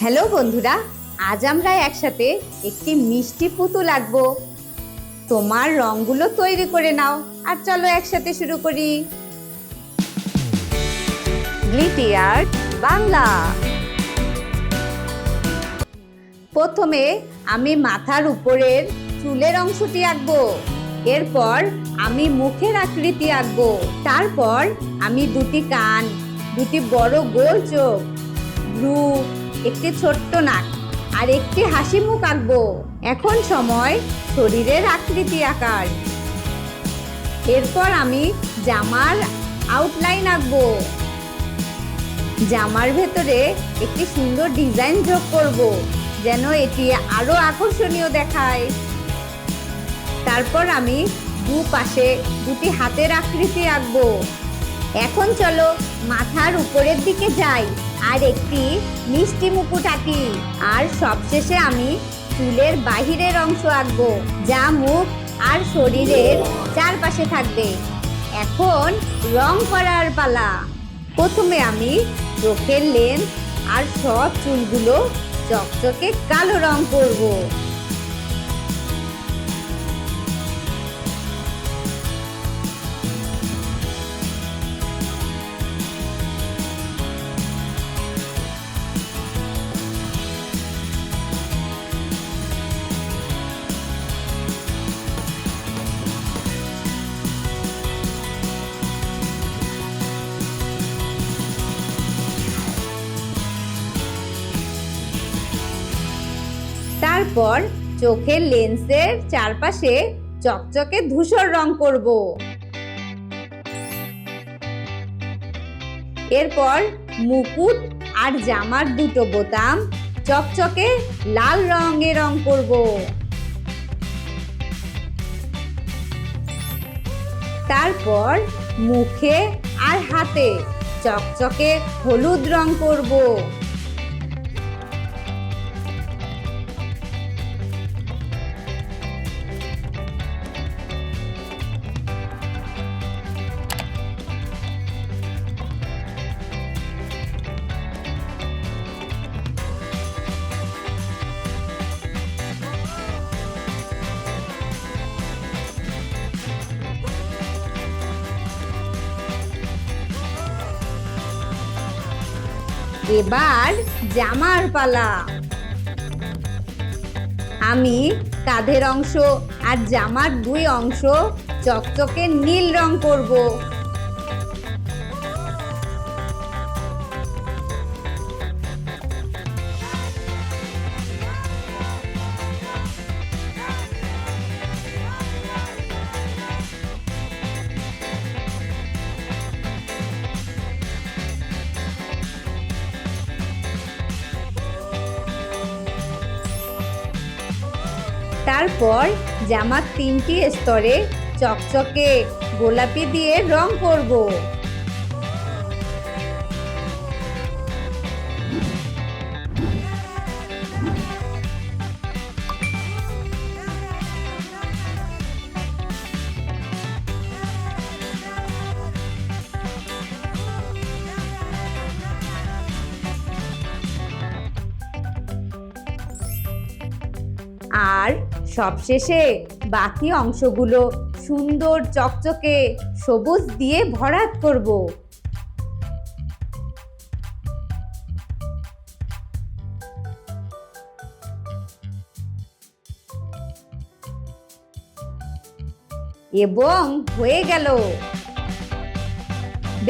Hello বন্ধুরা, আজ আমরা একসাথে একটি মিষ্টি পুতুল আঁকবো। তোমার রংগুলো তৈরি করে নাও আর চলো একসাথে শুরু করি। গ্লিটি আর্ট বাংলা। প্রথমে আমি মাথার উপরের চুলের অংশটি আঁকবো। এরপর আমি মুখের আকৃতি আঁকবো। তারপর আমি দুটি কান, দুটি বড় গোল চোখ, ভ্রু, একটি ছোট্ট নাক আর একটি হাসি মুখ আঁকবো। এখন সময় শরীরের আকৃতি আঁকার। এরপর আমি জামার আউটলাইন আঁকবো। জামার ভেতরে একটি সুন্দর ডিজাইন যোগ করব, যেন এটি আরো আকর্ষণীয় দেখায়। তারপর আমি দুপাশে দুটি হাতের আকৃতি আঁকবো। এখন চলো মাথার উপরের দিকে যাই আর একটি মিষ্টি মুকুট আঁকি। আর সবশেষে আমি চুলের বাহিরের অংশ আঁকবো, যা মুখ আর শরীরের চারপাশে থাকবে। এখন রং করার পালা। প্রথমে আমি চোখের লেন্স আর সব চুলগুলো চকচকে কালো রং করব। তারপর চোখের লেন্সের চারপাশে চকচকে ধূসর রং করব। এরপর মুকুট আর জামার দুটো বোতাম চকচকে লাল রঙে রং করব। তারপর মুখে আর হাতে চকচকে হলুদ রং করব। এবার জামার পালা। আমি কাঁধের অংশ আর জামার দুই অংশ চকচকে নীল রং করব। তারপর জামার তিনটি স্তরে চকচকে গোলাপি দিয়ে রং করব। আর সবশেষে বাকি অংশগুলো সুন্দর চকচকে সবুজ দিয়ে ভরাট করব। এবং হয়ে গেল।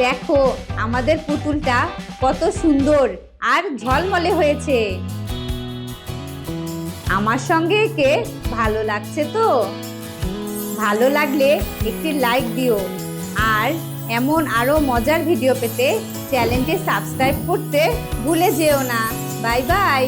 দেখো আমাদের পুতুলটা কত সুন্দর আর ঝলমলে হয়েছে। আমার সঙ্গে একে ভালো লাগছে তো? ভালো লাগলে একটি লাইক দিও। আর এমন আরো মজার ভিডিও পেতে চ্যানেলটি সাবস্ক্রাইব করতে ভুলে যেও না। Bye bye.